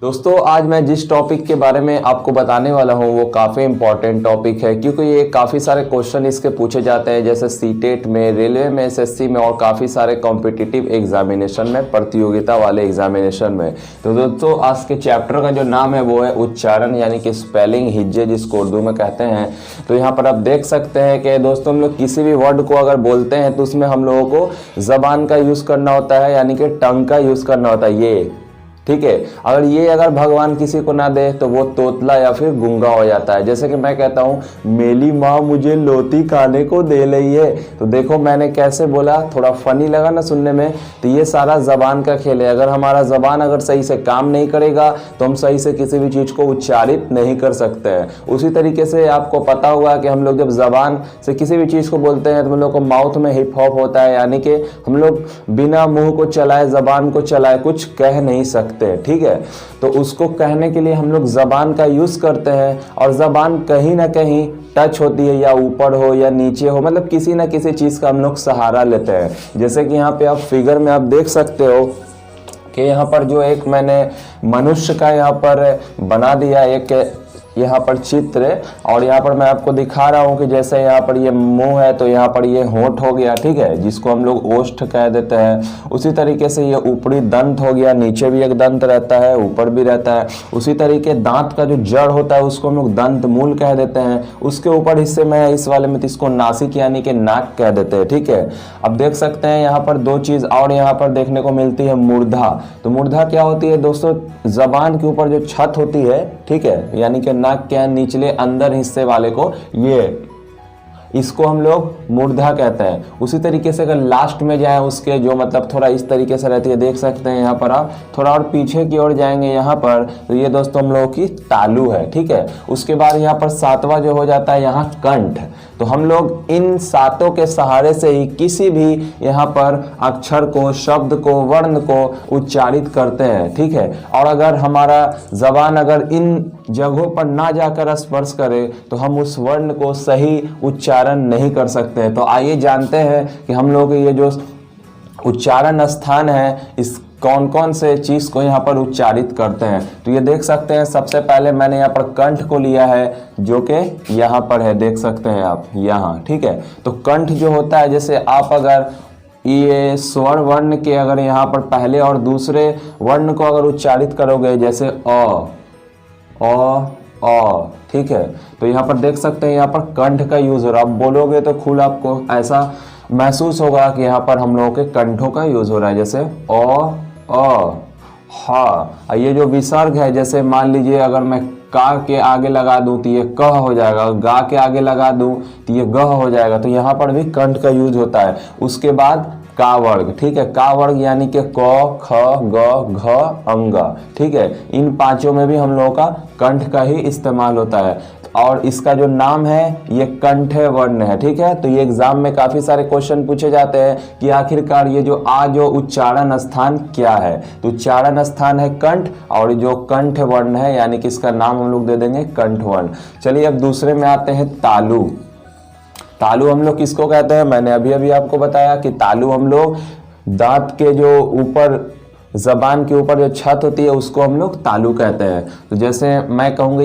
दोस्तों आज मैं जिस टॉपिक के बारे में आपको बताने वाला हूँ वो काफ़ी इम्पॉर्टेंट टॉपिक है, क्योंकि ये काफ़ी सारे क्वेश्चन इसके पूछे जाते हैं, जैसे सीटेट में, रेलवे में, एसएससी में और काफ़ी सारे कॉम्पिटिटिव एग्जामिनेशन में, प्रतियोगिता वाले एग्जामिनेशन में। तो दोस्तों आज के चैप्टर का जो नाम है वो है उच्चारण, यानी कि स्पेलिंग, हिज्जे जिसको उर्दू में कहते हैं। तो यहाँ पर आप देख सकते हैं कि दोस्तों हम लोग किसी भी वर्ड को अगर बोलते हैं तो उसमें हम लोगों को ज़बान का यूज़ करना होता है, यानी कि टंग का यूज़ करना होता है। ये ठीक है, अगर भगवान किसी को ना दे तो वो तोतला या फिर गूंगा हो जाता है। जैसे कि मैं कहता हूँ मेरी माँ मुझे लोती खाने को दे रही है, तो देखो मैंने कैसे बोला, थोड़ा फनी लगा ना सुनने में। तो ये सारा जबान का खेल है। अगर हमारा जबान अगर सही से काम नहीं करेगा तो हम सही से किसी भी चीज़ को उच्चारित नहीं कर सकते हैं। उसी तरीके से आपको पता होगा कि हम लोग जब जबान से किसी भी चीज़ को बोलते हैं तो हम लोग को माउथ में हिप हॉप होता है, यानी कि हम लोग बिना मुंह को चलाए, जबान को चलाए कुछ कह नहीं सकते। ठीक है, तो उसको कहने के लिए हम लोग जबान का यूज करते हैं, और जबान कहीं ना कहीं टच होती है, या ऊपर हो या नीचे हो, मतलब किसी ना किसी चीज का हम लोग सहारा लेते हैं। जैसे कि यहाँ पे आप फिगर में आप देख सकते हो कि यहाँ पर जो एक मैंने मनुष्य का यहाँ पर बना दिया एक यहाँ पर चित्र, और यहाँ पर मैं आपको दिखा रहा हूँ कि जैसे यहाँ पर ये मुंह है तो यहाँ पर ये होंठ हो गया, ठीक है, जिसको हम लोग ओष्ठ कह देते हैं। उसी तरीके से ये ऊपरी दंत हो गया, नीचे भी एक दंत रहता है, ऊपर भी रहता है। उसी तरीके दांत का जो जड़ होता है उसको हम लोग दंत मूल कह देते हैं। उसके ऊपर हिस्से में इस वाले में इसको नासिक यानी कि नाक कह देते हैं। ठीक है, अब देख सकते हैं यहाँ पर दो चीज और यहाँ पर देखने को मिलती है, मूर्धा। तो मूर्धा क्या होती है दोस्तों, जबान के ऊपर जो छत होती है, ठीक है, यानी कि नाक के निचले अंदर हिस्से वाले को, ये इसको हम लोग मूर्धा कहते हैं। उसी तरीके से अगर लास्ट में जाए उसके जो मतलब थोड़ा इस तरीके से रहती है, देख सकते हैं यहाँ पर आप थोड़ा और पीछे की ओर जाएंगे यहाँ पर, तो ये दोस्तों हम लोगों की तालु है। ठीक है, उसके बाद यहाँ पर सातवां जो हो जाता है यहाँ कंठ। तो हम लोग इन सातों के सहारे से ही किसी भी यहाँ पर अक्षर को, शब्द को, वर्ण को उच्चारित करते हैं। ठीक है, और अगर हमारा जबान अगर इन जगहों पर ना जाकर स्पर्श करे तो हम उस वर्ण को सही उच्चारण नहीं कर सकते हैं। तो आइए जानते हैं कि हम लोग ये जो उच्चारण स्थान है इस कौन कौन से चीज को यहाँ पर उच्चारित करते हैं। तो ये देख सकते हैं, सबसे पहले मैंने यहाँ पर कंठ को लिया है, जो कि यहाँ पर है, देख सकते हैं आप यहाँ। ठीक है, तो कंठ जो होता है, जैसे आप अगर ये स्वर वर्ण के अगर यहाँ पर पहले और दूसरे वर्ण को अगर उच्चारित करोगे, जैसे अ, ठीक है, तो यहाँ पर देख सकते हैं यहाँ पर कंठ का यूज हो रहा है। आप बोलोगे तो खुद आपको ऐसा महसूस होगा कि यहाँ पर हम लोगों के कंठों का यूज हो रहा है, जैसे हा। ये जो विसर्ग है, जैसे मान लीजिए अगर मैं का के आगे लगा दूं तो ये कह हो जाएगा, गा के आगे लगा दूं तो ये गह हो जाएगा। तो यहाँ पर भी कंठ का यूज होता है। उसके बाद का वर्ग, ठीक है, का वर्ग यानी कि क, ख, ग, घ, अंग। ठीक है, इन पांचों में भी हम लोगों का कंठ का ही इस्तेमाल होता है, और इसका जो नाम है ये कंठ वर्ण है। ठीक है, तो ये एग्जाम में काफी सारे क्वेश्चन पूछे जाते हैं कि आखिरकार ये जो उच्चारण स्थान क्या है। तो उच्चारण स्थान है कंठ, और जो कंठ वर्ण है यानी कि इसका नाम हम लोग दे देंगे कंठ वर्ण। चलिए अब दूसरे में आते हैं तालु। तालु हम लोग किसको कहते हैं, मैंने अभी आपको बताया कि तालु हम लोग दांत के जो ऊपर, जबान के ऊपर जो छत होती है उसको हम लोग तालु कहते हैं। तो जैसे मैं कहूँगा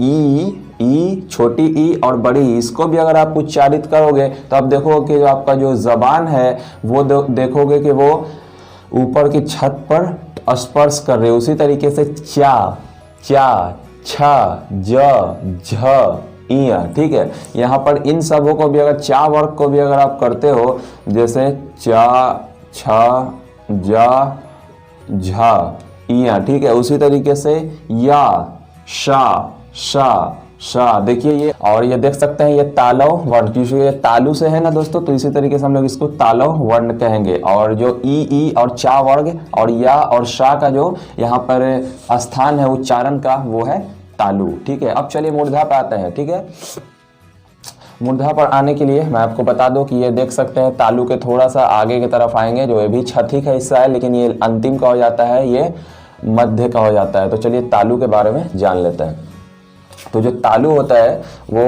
ई, छोटी ई और बड़ी ई, इसको भी अगर आप उच्चारित करोगे तो आप देखोगे कि जो आपका जो जबान है वो देखोगे कि वो ऊपर की छत पर स्पर्श कर रहे। उसी तरीके से चा, छ, ज, झ, इया। ठीक है, यहाँ पर इन सबों को भी अगर चा वर्ग को भी अगर आप करते हो, जैसे चा, छ, जा, झा, इया। ठीक है, उसी तरीके से या, शा, देखिए ये, और ये देख सकते हैं ये तालव वर्ण, क्योंकि ये तालु से है ना दोस्तों, तो इसी तरीके से हम लोग इसको तालव वर्ण कहेंगे। और जो ई और चा वर्ग और या और शा का जो यहाँ पर स्थान है उच्चारण का वो है तालु। ठीक है, अब चलिए मूर्धा पर आते हैं। ठीक है, मूर्धा पर आने के लिए मैं आपको बता दूं कि ये देख सकते हैं तालु के थोड़ा सा आगे की तरफ आएंगे, जो ये भी छठी का हिस्सा है, लेकिन ये अंतिम का हो जाता है, ये मध्य का हो जाता है। तो चलिए तालु के बारे में जान लेते हैं। तो जो तालु होता है वो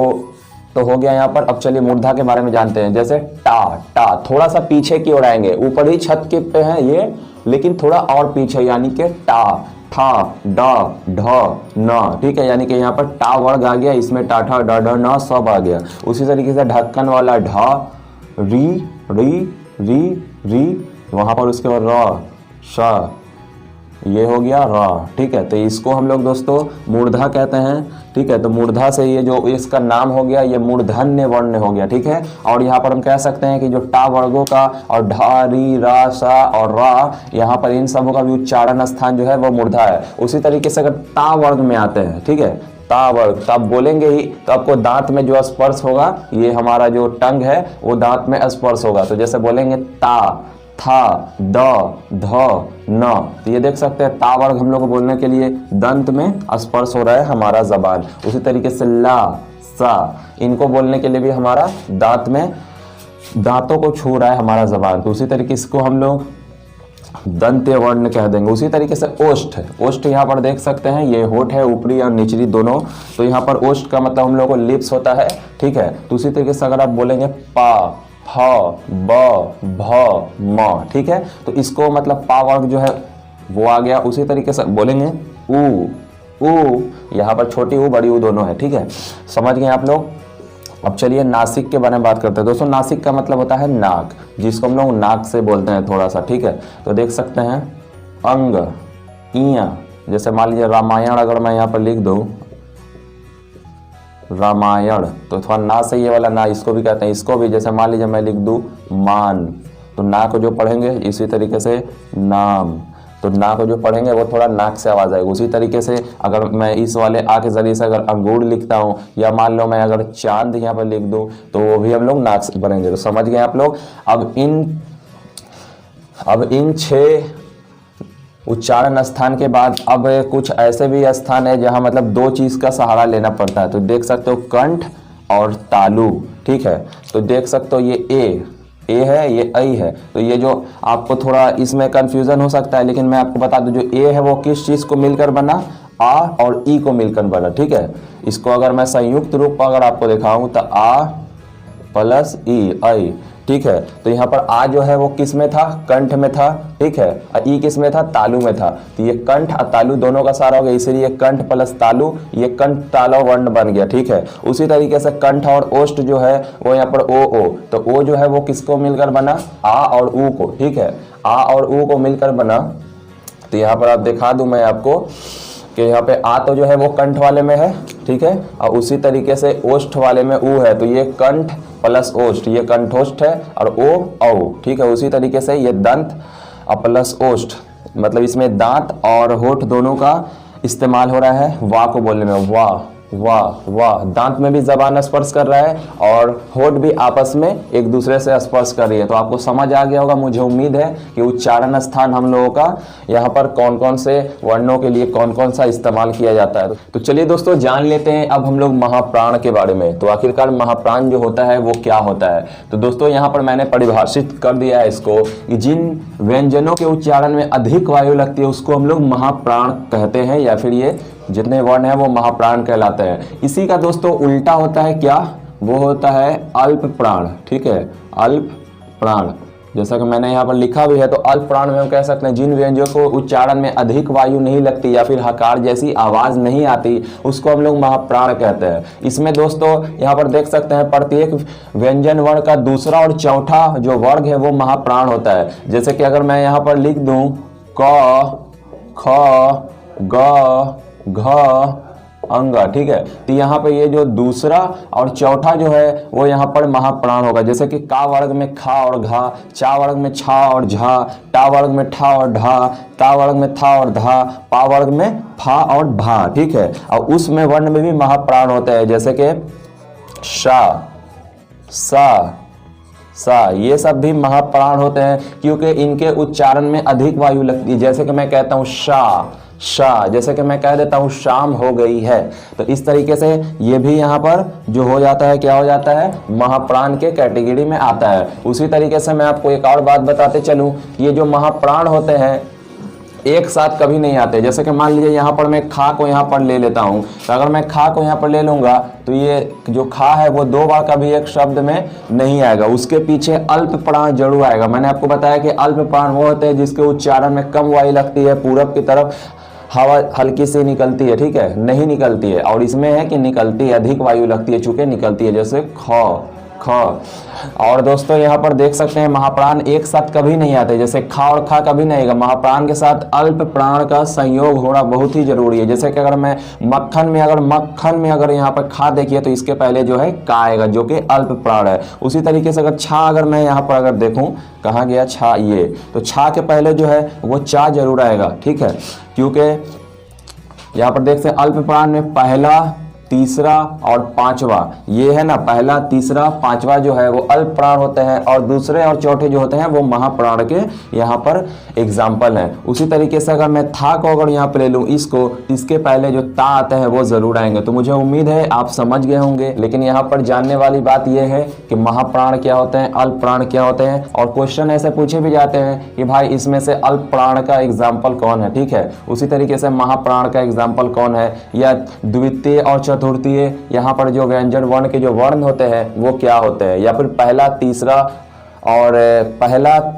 तो हो गया यहाँ पर। अब चलिए मूर्धा के बारे में जानते हैं। जैसे टा थोड़ा सा पीछे की ओर आएंगे, ऊपर ही छत के पे है ये, लेकिन थोड़ा और पीछे, यानी कि टा। ठा डा ढ न, ठीक है, यानी कि यहाँ पर टा वर्ग आ गया, इसमें टा ठा डा ढ न सब आ गया। उसी तरीके से ढक्कन वाला ढ री री री री, वहाँ पर उसके बाद र श, ये हो गया र, ठीक है। तो इसको हम लोग दोस्तों मूर्धा कहते हैं, ठीक है। तो मूर्धा से ये जो इसका नाम हो गया ये मूर्धन्य वर्ण हो गया, ठीक है। और यहाँ पर हम कह सकते हैं कि जो टा वर्गों का और ढा री रा सा और रा, यहाँ पर इन सबों का भी उच्चारण स्थान जो है वो मूर्धा है। उसी तरीके से अगर ता वर्ग में आते हैं, ठीक है, ता वर्ग, तो आप बोलेंगे ही तो आपको दांत में जो स्पर्श होगा, ये हमारा जो टंग है वो दांत में स्पर्श होगा। तो जैसे बोलेंगे ता था द ध न, तो ये देख सकते हैं ता वर्ग हम लोग को बोलने के लिए दंत में स्पर्श हो रहा है हमारा जबान। उसी तरीके से ला सा, इनको बोलने के लिए भी हमारा दांत में दांतों को छू रहा है हमारा जबान, तो उसी तरीके से इसको हम लोग दंत्य वर्ण कह देंगे। उसी तरीके से ओष्ठ, ओष्ठ यहाँ पर देख सकते हैं ये होठ है ऊपरी और निचली दोनों, तो यहाँ पर ओष्ठ का मतलब हम लोग को लिप्स होता है, ठीक है। तो उसी तरीके से अगर आप बोलेंगे पा फ ब भ म, ठीक है, तो इसको मतलब पा वर्ग जो है वो आ गया। उसी तरीके से बोलेंगे ऊ, यहाँ पर छोटी ऊ बड़ी ऊ दोनों है, ठीक है, समझ गए आप लोग। अब चलिए नासिक के बारे में बात करते हैं दोस्तों। नासिक का मतलब होता है नाक, जिसको हम लोग नाक से बोलते हैं थोड़ा सा, ठीक है। तो देख सकते हैं अंग इया, जैसे मान लीजिए रामायण अगर मैं यहाँ पर लिख दूँ रामायण, तो थोड़ा ना से ये वाला ना, इसको भी कहते हैं, इसको भी जैसे मान लीजिए मैं लिख दूँ मान, तो ना को जो पढ़ेंगे इसी तरीके से नाम, तो ना को जो पढ़ेंगे वो थोड़ा नाक से आवाज आएगी। उसी तरीके से अगर मैं इस वाले आ के जरिए से अगर अंगूर लिखता हूँ, या मान लो मैं अगर चांद यहाँ पर लिख दूँ, तो वो भी हम लोग नाक से पढ़ेंगे। तो समझ गए आप लोग। अब इन 6 उच्चारण स्थान के बाद अब कुछ ऐसे भी स्थान है जहाँ मतलब 2 चीज का सहारा लेना पड़ता है। तो देख सकते हो कंठ और तालु, ठीक है। तो देख सकते हो ये ए है, ये ऐ है, तो ये जो आपको थोड़ा इसमें कंफ्यूजन हो सकता है, लेकिन मैं आपको बता दूं जो ए है वो किस चीज को मिलकर बना, आ और ई को मिलकर बना, ठीक है। इसको अगर मैं संयुक्त रूप अगर आपको दिखाऊं तो आ प्लस ई ऐ, ठीक है। तो यहाँ पर आ जो है वो किस में था, कंठ में था, ठीक है, और ई किस में था, तालु में था। तो ये कंठ और तालु दोनों का सारा हो गया, इसलिए कंठ प्लस तालु, ये कंठ तालु वर्ण बन गया, ठीक है। उसी तरीके से कंठ और ओष्ठ जो है वो यहाँ पर ओ, तो ओ जो है वो किसको मिलकर बना, आ और ऊ को, ठीक है, आ और ऊ को मिलकर बना। तो यहाँ पर आप दिखा दूं मैं आपको कि यहाँ पे आ तो जो है वो कंठ वाले में है, ठीक है, और उसी तरीके से ओष्ठ वाले में ऊ है, तो ये कंठ प्लस ओष्ठ, ये कंठोष्ठ है, और ओ औ, ठीक है। उसी तरीके से ये दंत और प्लस ओष्ठ, मतलब इसमें दांत और होठ दोनों का इस्तेमाल हो रहा है वा को बोलने में, वाह वाह वाह, दांत में भी जबान स्पर्श कर रहा है और होठ भी आपस में एक दूसरे से स्पर्श कर रही है। तो आपको समझ आ गया होगा, मुझे उम्मीद है कि उच्चारण स्थान हम लोगों का यहाँ पर कौन कौन से वर्णों के लिए कौन कौन सा इस्तेमाल किया जाता है। तो चलिए दोस्तों जान लेते हैं अब हम लोग महाप्राण के बारे में। तो आखिरकार महाप्राण जो होता है वो क्या होता है। तो दोस्तों यहाँ पर मैंने परिभाषित कर दिया है इसको कि जिन व्यंजनों के उच्चारण में अधिक वायु लगती है उसको हम लोग महाप्राण कहते हैं, या फिर ये जितने वर्ण है वो महाप्राण कहलाते हैं। इसी का दोस्तों उल्टा होता है क्या, वो होता है अल्प प्राण, ठीक है, अल्प प्राण। जैसा कि मैंने यहाँ पर लिखा भी है, तो अल्प प्राण में हम कह सकते हैं जिन व्यंजनों को उच्चारण में अधिक वायु नहीं लगती या फिर हकार जैसी आवाज नहीं आती उसको हम लोग महाप्राण कहते हैं। इसमें दोस्तों यहाँ पर देख सकते हैं प्रत्येक व्यंजन वर्ण का दूसरा और चौथा जो वर्ग है वो महाप्राण होता है। जैसे कि अगर मैं यहाँ पर लिख दूं क ख ग घ अंग, ठीक है, तो यहाँ पे ये जो दूसरा और चौथा जो है वो यहाँ पर महाप्राण होगा। जैसे कि का वर्ग में खा और घा, चा वर्ग में छा और झा, टा वर्ग में ठा और ढा, ता वर्ग में था और धा, पा वर्ग में फा और भा, ठीक है। और उसमें वर्ण में भी महाप्राण होते हैं, जैसे कि शा सा, ये सब भी महाप्राण होते हैं क्योंकि इनके उच्चारण में अधिक वायु लगती है। जैसे कि मैं कहता हूँ शा, जैसे कि मैं कह देता हूँ शाम हो गई है, तो इस तरीके से ये भी यहाँ पर जो हो जाता है, क्या हो जाता है, महाप्राण के कैटेगरी में आता है। उसी तरीके से मैं आपको एक और बात बताते चलूं, ये जो महाप्राण होते हैं एक साथ कभी नहीं आते। जैसे कि मान लीजिए यहाँ पर मैं खा को यहाँ पर ले लेता हूँ, तो अगर मैं खा को यहाँ पर ले लूंगा तो ये जो खा है वो 2 बार कभी एक शब्द में नहीं आएगा, उसके पीछे अल्प प्राण जरूर आएगा। मैंने आपको बताया कि अल्प प्राण वो होते हैं जिसके उच्चारण में कम वायु लगती है, पूरब की तरफ हवा हल्की सी निकलती है, ठीक है, नहीं निकलती है। और इसमें है कि निकलती है, अधिक वायु लगती है, चूंकि निकलती है, जैसे ख ख। और दोस्तों यहाँ पर देख सकते हैं महाप्राण एक साथ कभी नहीं आते, जैसे खा और खा कभी नहीं आएगा। महाप्राण के साथ अल्प प्राण का संयोग होना बहुत ही जरूरी है। जैसे कि अगर मैं मक्खन में अगर यहाँ पर खा देखिए तो इसके पहले जो है का आएगा, जो कि अल्प प्राण है। उसी तरीके से अगर छा अगर मैं यहाँ पर अगर देखूं, कहाँ गया छा, ये तो छा के पहले जो है वो चा जरूर आएगा, ठीक है, क्योंकि यहाँ पर देखते हैं अल्प प्राण में पहला, तीसरा और पांचवा, ये है ना, पहला, तीसरा, पांचवा जो है वो अल्प प्राण होते हैं, और दूसरे और चौथे जो होते हैं वो महाप्राण के यहाँ पर एग्जाम्पल हैं। उसी तरीके से अगर मैं था को अगर यहाँ पे ले लूँ इसको, इसके पहले जो ता आते हैं वो जरूर आएंगे। तो मुझे उम्मीद है आप समझ गए होंगे। लेकिन यहाँ पर जानने वाली बात यह है कि महाप्राण क्या होते हैं, अल्प प्राण क्या होते हैं, और क्वेश्चन ऐसे पूछे भी जाते हैं कि भाई इसमें से अल्प प्राण का एग्जाम्पल कौन है, ठीक है। उसी तरीके से महाप्राण का एग्जाम्पल कौन है, या द्वितीय और चतुर्थीय यहाँ पर जो व्यंजन वर्ण के जो वर्ण होते हैं वो क्या होते हैं, या फिर पहला,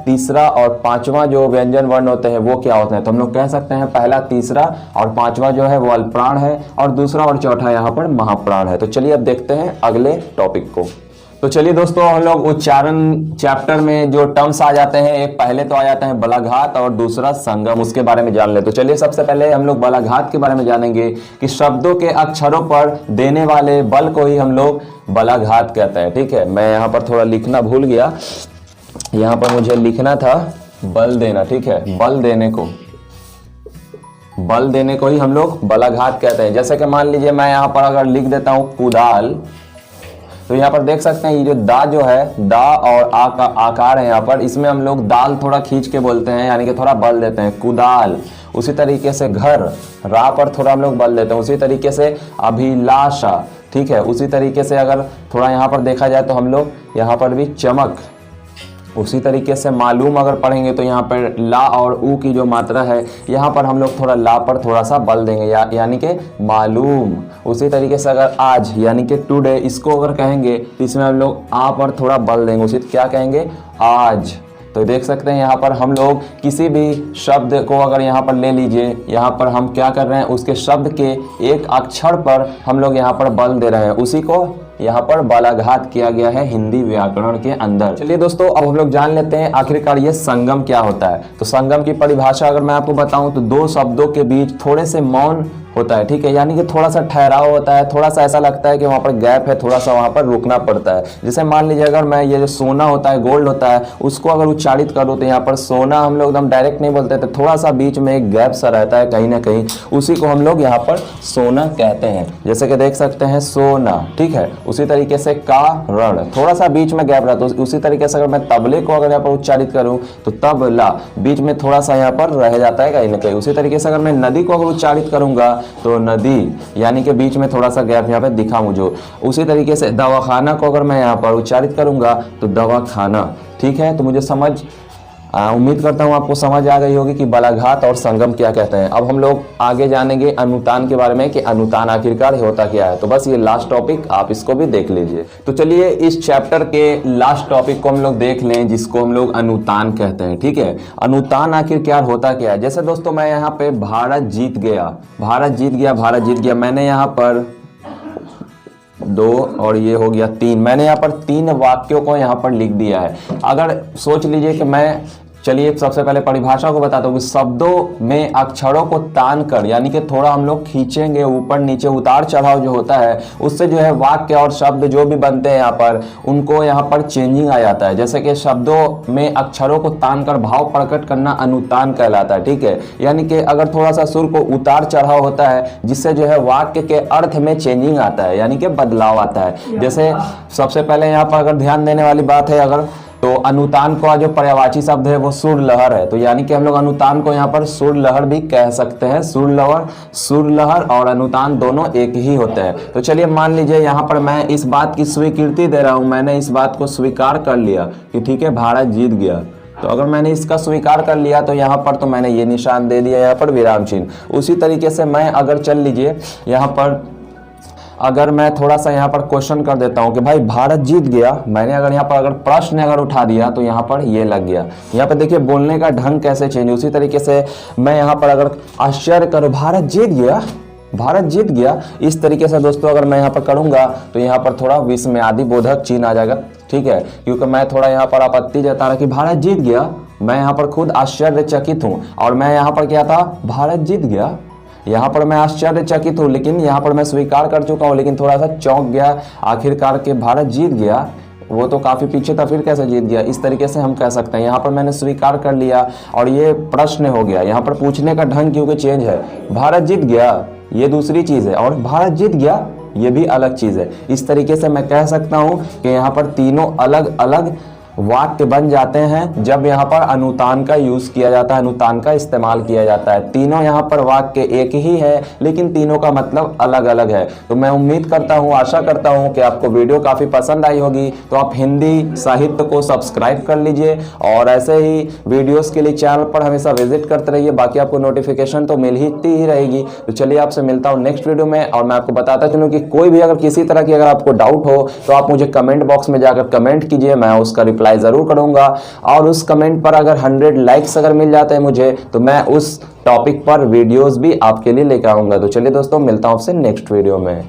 तीसरा और पांचवा जो व्यंजन वर्ण होते हैं वो क्या होते हैं। तो हम लोग कह सकते हैं पहला, तीसरा और पांचवा जो है वो अल्प प्राण है, और दूसरा और चौथा यहाँ पर महाप्राण है। तो चलिए अब देखते हैं अगले टॉपिक को। तो चलिए दोस्तों, हम लोग उच्चारण चैप्टर में जो टर्म्स आ जाते हैं, एक पहले तो आ जाते हैं बलाघात और दूसरा संगम, उसके बारे में जान ले। तो चलिए सबसे पहले हम लोग बलाघात के बारे में जानेंगे कि शब्दों के अक्षरों पर देने वाले बल को ही हम लोग बलाघात कहते हैं, ठीक है। मैं यहाँ पर थोड़ा लिखना भूल गया, यहाँ पर मुझे लिखना था बल देना, ठीक है, बल देने को ही हम लोग बलाघात कहते हैं। जैसे कि मान लीजिए मैं यहाँ पर अगर लिख देता हूँ कुदाल, तो यहाँ पर देख सकते हैं ये जो दा जो है, दा और आ का आकार है यहाँ पर, इसमें हम लोग दाल थोड़ा खींच के बोलते हैं, यानी कि थोड़ा बल देते हैं, कुदाल। उसी तरीके से घर, रा पर थोड़ा हम लोग बल देते हैं। उसी तरीके से अभिलाषा, ठीक है। उसी तरीके से अगर थोड़ा यहाँ पर देखा जाए तो हम लोग यहाँ पर भी चमक। उसी तरीके से मालूम अगर पढ़ेंगे तो यहाँ पर ला और ऊ की जो मात्रा है यहाँ पर हम लोग थोड़ा ला पर थोड़ा सा बल देंगे, यानी कि मालूम। उसी तरीके से अगर आज यानी कि टुडे, इसको अगर कहेंगे तो इसमें हम लोग आ पर थोड़ा बल देंगे, उसी क्या कहेंगे, आज। तो देख सकते हैं यहाँ पर हम लोग किसी भी शब्द को अगर यहाँ पर ले लीजिए, यहाँ पर हम क्या कर रहे हैं, उसके शब्द के एक अक्षर पर हम लोग यहाँ पर बल दे रहे हैं, उसी को यहाँ पर बलाघात किया गया है हिंदी व्याकरण के अंदर। चलिए दोस्तों, अब हम लोग जान लेते हैं आखिरकार ये संगम क्या होता है। तो संगम की परिभाषा अगर मैं आपको बताऊं तो दो शब्दों के बीच थोड़े से मौन होता है, ठीक है, यानी कि थोड़ा सा ठहराव होता है, थोड़ा सा ऐसा लगता है कि वहाँ पर गैप है, थोड़ा सा वहाँ पर रुकना पड़ता है। जैसे मान लीजिए अगर मैं ये जो सोना होता है, गोल्ड होता है, उसको अगर उच्चारित करूँ तो यहाँ पर सोना हम लोग एकदम डायरेक्ट नहीं बोलते थे, थोड़ा सा बीच में एक गैप सा रहता है कहीं ना कहीं, उसी को हम लोग यहाँ पर सोना कहते हैं। जैसे कि देख सकते हैं सोना, ठीक है। उसी तरीके से कारण, थोड़ा सा बीच में गैप रहता है। उसी तरीके से अगर मैं तबले को अगर यहाँ पर उच्चारित करूँ तो तबला, बीच में थोड़ा सा यहाँ पर रह जाता है कहीं ना कहीं। उसी तरीके से अगर मैं नदी को अगर उच्चारित करूंगा तो नदी, यानी कि बीच में थोड़ा सा गैप यहाँ पे दिखा मुझे। उसी तरीके से दवाखाना को अगर मैं यहाँ पर उच्चारित करूंगा तो दवाखाना, ठीक है। तो मुझे उम्मीद करता हूँ आपको समझ आ गई होगी कि बलाघात और संगम क्या कहते हैं। अब हम लोग आगे जानेंगे अनुतान के बारे में कि अनुतान आखिरकार होता क्या है। तो बस ये लास्ट टॉपिक, आप इसको भी देख लीजिए। तो चलिए इस चैप्टर के लास्ट टॉपिक को हम लोग देख लें, जिसको हम लोग अनुतान कहते हैं, ठीक है। अनुतान आखिरकार होता क्या है। जैसे दोस्तों मैं यहाँ पे भारत जीत गया, मैंने यहाँ पर 2 और ये हो गया 3, मैंने यहाँ पर 3 वाक्यों को यहाँ पर लिख दिया है। अगर सोच लीजिए कि मैं, चलिए सबसे पहले परिभाषा को बताता हूँ कि शब्दों में अक्षरों को तान कर, यानी कि थोड़ा हम लोग खींचेंगे ऊपर नीचे, उतार चढ़ाव जो होता है, उससे जो है वाक्य और शब्द जो भी बनते हैं यहाँ पर, उनको यहाँ पर चेंजिंग आ जाता है। जैसे कि शब्दों में अक्षरों को तान कर भाव प्रकट करना अनुतान कहलाता है, ठीक है। यानी कि अगर थोड़ा सा सुर को उतार चढ़ाव होता है, जिससे जो है वाक्य के अर्थ में चेंजिंग आता है, यानी कि बदलाव आता है। जैसे सबसे पहले यहाँ पर अगर ध्यान देने वाली बात है, अगर तो अनुतान का जो पर्यायवाची शब्द है वो सुर लहर है। तो यानी कि हम लोग अनुतान को यहाँ पर सुर लहर भी कह सकते हैं। सुर लहर और अनुतान दोनों एक ही होते हैं। तो चलिए मान लीजिए यहाँ पर मैं इस बात की स्वीकृति दे रहा हूँ, मैंने इस बात को स्वीकार कर लिया कि ठीक है भारत जीत गया। तो अगर मैंने इसका स्वीकार कर लिया तो यहाँ पर तो मैंने ये निशान दे दिया, यहाँ पर विराम चिन्ह। उसी तरीके से मैं अगर चल लीजिए यहाँ पर अगर मैं थोड़ा सा यहाँ पर क्वेश्चन कर देता हूँ कि भाई भारत जीत गया, मैंने अगर यहाँ पर अगर प्रश्न अगर उठा दिया तो यहाँ पर ये लग गया। यहाँ पर देखिए बोलने का ढंग कैसे चेंज। उसी तरीके से मैं यहाँ पर अगर आश्चर्य करूँ भारत जीत गया, भारत जीत गया, इस तरीके से दोस्तों अगर मैं यहाँ पर करूँगा तो यहाँ पर थोड़ा विस्मयादि बोधक चिन्ह आ जाएगा, ठीक है, क्योंकि मैं थोड़ा यहाँ पर आपत्ति जता रहा कि भारत जीत गया, मैं यहाँ पर खुद आश्चर्यचकित हूँ और मैं यहाँ पर क्या था, भारत जीत गया, यहाँ पर मैं आश्चर्यचकित हूँ, लेकिन यहाँ पर मैं स्वीकार कर चुका हूँ, लेकिन थोड़ा सा चौंक गया आखिरकार के भारत जीत गया, वो तो काफ़ी पीछे था, फिर कैसे जीत गया, इस तरीके से हम कह सकते हैं। यहाँ पर मैंने स्वीकार कर लिया और ये प्रश्न हो गया। यहाँ पर पूछने का ढंग क्योंकि चेंज है, भारत जीत गया ये दूसरी चीज़ है और भारत जीत गया ये भी अलग चीज़ है। इस तरीके से मैं कह सकता हूँ कि यहाँ पर तीनों अलग अलग वाक्य बन जाते हैं जब यहाँ पर अनुतान का यूज किया जाता है, अनुतान का इस्तेमाल किया जाता है। तीनों यहाँ पर वाक्य एक ही है लेकिन तीनों का मतलब अलग अलग है। तो मैं उम्मीद करता हूँ, आशा करता हूँ कि आपको वीडियो काफ़ी पसंद आई होगी। तो आप हिंदी साहित्य को सब्सक्राइब कर लीजिए और ऐसे ही वीडियोज़ के लिए चैनल पर हमेशा विजिट करते रहिए। बाकी आपको नोटिफिकेशन तो मिल ही रहेगी। तो चलिए आपसे मिलता हूँ नेक्स्ट वीडियो में। और मैं आपको बताता चलूँ कि कोई भी अगर किसी तरह की अगर आपको डाउट हो तो आप मुझे कमेंट बॉक्स में जाकर कमेंट कीजिए, मैं उसका रिप्लाई जरूर करूंगा। और उस कमेंट पर अगर 100 लाइक्स अगर मिल जाते हैं मुझे तो मैं उस टॉपिक पर वीडियोस भी आपके लिए लेकर आऊंगा। तो चलिए दोस्तों मिलता हूं आपसे नेक्स्ट वीडियो में।